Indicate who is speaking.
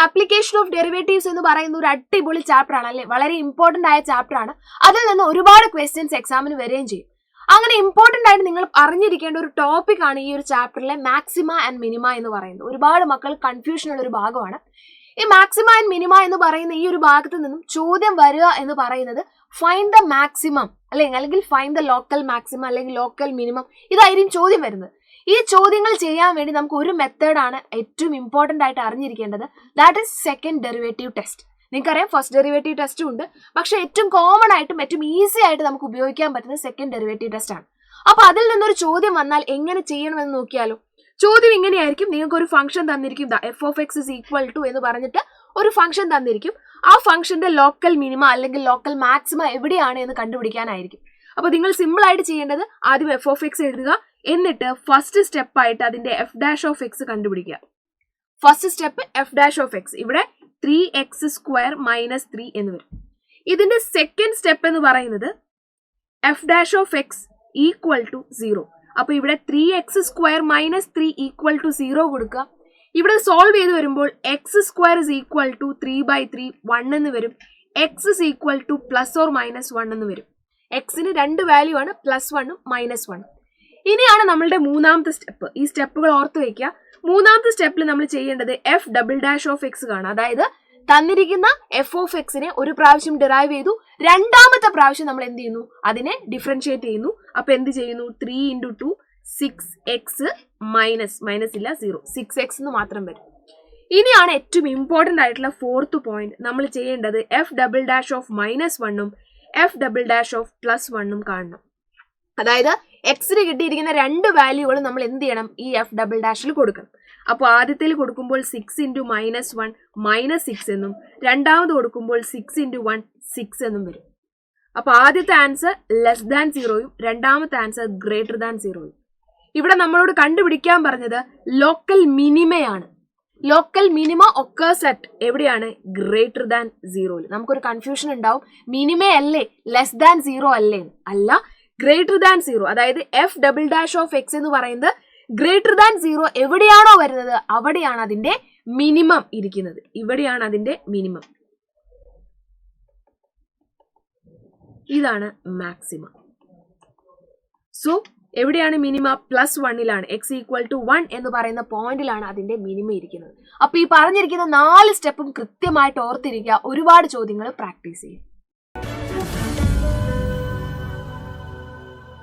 Speaker 1: Application of derivatives എന്ന് പറയുന്ന ഒരു അടിപൊളി ചാപ്റ്റർ ആണ് അല്ലെ, വളരെ ഇമ്പോർട്ടന്റ് ആയ ചാപ്റ്റർ ആണ്. അതിൽ നിന്ന് ഒരുപാട് ക്വസ്റ്റ്യൻസ് എക്സാമിന് വരികയും ചെയ്യും. അങ്ങനെ ഇമ്പോർട്ടന്റ് ആയിട്ട് നിങ്ങൾ അറിഞ്ഞിരിക്കേണ്ട ഒരു ടോപ്പിക് ആണ് ഈ ഒരു ചാപ്റ്ററിലെ മാക്സിമ ആൻഡ് മിനിമ എന്ന് പറയുന്നത്. ഒരുപാട് മക്കൾ കൺഫ്യൂഷൻ ഉള്ള ഒരു ഭാഗമാണ് ഈ മാക്സിമ ആൻഡ് മിനിമ എന്ന് പറയുന്ന ഈ ഒരു ഭാഗത്ത് നിന്നും ചോദ്യം വരിക എന്ന് പറയുന്നത് ഫൈൻഡ് ദ മാക്സിമം അല്ലെങ്കിൽ ഫൈൻഡ് ദ ലോക്കൽ മാക്സിമം അല്ലെങ്കിൽ ലോക്കൽ മിനിമം, ഇതായിരിക്കും ചോദ്യം വരുന്നത്. ഈ ചോദ്യങ്ങൾ ചെയ്യാൻ വേണ്ടി നമുക്ക് ഒരു മെത്തേഡാണ് ഏറ്റവും ഇമ്പോർട്ടന്റ് ആയിട്ട് അറിഞ്ഞിരിക്കേണ്ടത്. That is second derivative test. നിങ്ങൾക്കറിയാം ഫസ്റ്റ് ഡെറിവേറ്റീവ് ടെസ്റ്റും ഉണ്ട്, പക്ഷെ ഏറ്റവും കോമൺ ആയിട്ടും ഏറ്റവും ഈസി ആയിട്ട് നമുക്ക് ഉപയോഗിക്കാൻ പറ്റുന്ന സെക്കൻഡ് ഡെറിവേറ്റീവ് ടെസ്റ്റ് ആണ്. അപ്പൊ അതിൽ നിന്നൊരു ചോദ്യം വന്നാൽ എങ്ങനെ ചെയ്യണമെന്ന് നോക്കിയാലോ. ചോദ്യം ഇങ്ങനെയായിരിക്കും, നിങ്ങൾക്ക് ഒരു ഫംഗ്ഷൻ തന്നിരിക്കും, f of x is equal to എന്ന് പറഞ്ഞിട്ട് ഒരു ഫംഗ്ഷൻ തന്നിരിക്കും. ആ ഫംഗ്ഷന്റെ ലോക്കൽ മിനിമ അല്ലെങ്കിൽ ലോക്കൽ മാക്സിമ എവിടെയാണ് എന്ന് കണ്ടുപിടിക്കാനായിരിക്കും. അപ്പൊ നിങ്ങൾ സിമ്പിൾ ആയിട്ട് ചെയ്യേണ്ടത് ആദ്യം എഫ് ഓഫ് എക്സ് എഴുതുക, എന്നിട്ട് ഫസ്റ്റ് സ്റ്റെപ്പ് ആയിട്ട് അതിന്റെ എഫ് ഡാഷ് ഓഫ് എക്സ് കണ്ടുപിടിക്കുക. First step F dash of X, ഇവിടെ 3x² - 3 എന്ന് വരും. ഇതിന്റെ സെക്കൻഡ് സ്റ്റെപ്പ് എന്ന് പറയുന്നത് F dash of X equal to 0. അപ്പൊ ഇവിടെ 3x² - 3 ഈക്വൽ ടു 0 കൊടുക്കുക. ഇവിടെ സോൾവ് ചെയ്ത് വരുമ്പോൾ x² is equal to 3/3 1 എന്ന് വരും. x is equal to +or-1 എന്ന് വരും. എക്സിന് രണ്ട് വാല്യൂ ആണ്, +1ഉം -1. ഇനിയാണ് നമ്മളുടെ മൂന്നാമത്തെ സ്റ്റെപ്പ്. ഈ സ്റ്റെപ്പുകൾ ഓർത്ത് വയ്ക്കുക. മൂന്നാമത്തെ സ്റ്റെപ്പിൽ നമ്മൾ ചെയ്യേണ്ടത് f double dash of X കാണാം. അതായത് തന്നിരിക്കുന്ന എഫ് ഓഫ് എക്സിനെ ഒരു പ്രാവശ്യം ഡിറൈവ് ചെയ്തു, രണ്ടാമത്തെ പ്രാവശ്യം നമ്മൾ എന്ത് ചെയ്യുന്നു, അതിനെ ഡിഫറൻഷിയേറ്റ് ചെയ്യുന്നു. അപ്പൊ എന്ത് ചെയ്യുന്നു, 3 × 2 6x മൈനസ് ഇല്ല 0 6x എന്ന് മാത്രം വരും. ഇനിയാണ് ഏറ്റവും ഇമ്പോർട്ടന്റ് ആയിട്ടുള്ള ഫോർത്ത് പോയിന്റ്. നമ്മൾ ചെയ്യേണ്ടത് എഫ് ഡബിൾ ഡാഷ് ഓഫ് -1ഉം എഫ് ഡബിൾ ഡാഷ് ഓഫ് +1ഉം കാണണം. അതായത് എക്സിന് കിട്ടിയിരിക്കുന്ന രണ്ട് വാല്യൂകളും നമ്മൾ എന്ത് ചെയ്യണം, ഈ എഫ് ഡബിൾ ഡാഷിൽ കൊടുക്കണം. അപ്പോൾ ആദ്യത്തിൽ കൊടുക്കുമ്പോൾ 6 × -1 -6 എന്നും, രണ്ടാമത് കൊടുക്കുമ്പോൾ 6 × 1 6 എന്നും വരും. അപ്പൊ ആദ്യത്തെ ആൻസർ <0ഉം രണ്ടാമത്തെ ആൻസർ <0ഉം. ഇവിടെ നമ്മളോട് കണ്ടുപിടിക്കാൻ പറഞ്ഞത് ലോക്കൽ മിനിമയാണ്. ലോക്കൽ മിനിമ ഒക്കേഴ്സ് അറ്റ് എവിടെയാണ്, <0 നമുക്കൊരു കൺഫ്യൂഷൻ ഉണ്ടാവും, മിനിമ അല്ലേ <0 അല്ലേ, അല്ല <0. അതായത് F double dash of X എന്ന് പറയുന്നത് <0 എവിടെയാണോ വരുന്നത് അവിടെയാണ് അതിന്റെ മിനിമം ഇരിക്കുന്നത്. ഇവിടെയാണ് അതിന്റെ മിനിമം. ഇതാണ് മാക്സിമം. സോ എവിടെയാണ് മിനിമ, +1ലാണ്. x = 1 എന്ന് പറയുന്ന പോയിന്റിലാണ് അതിന്റെ മിനിമം ഇരിക്കുന്നത്. അപ്പൊ ഈ പറഞ്ഞിരിക്കുന്ന 4 സ്റ്റെപ്പും കൃത്യമായിട്ട് ഓർത്തിരിക്കുക. ഒരുപാട് ചോദ്യങ്ങൾ പ്രാക്ടീസ് ചെയ്യും.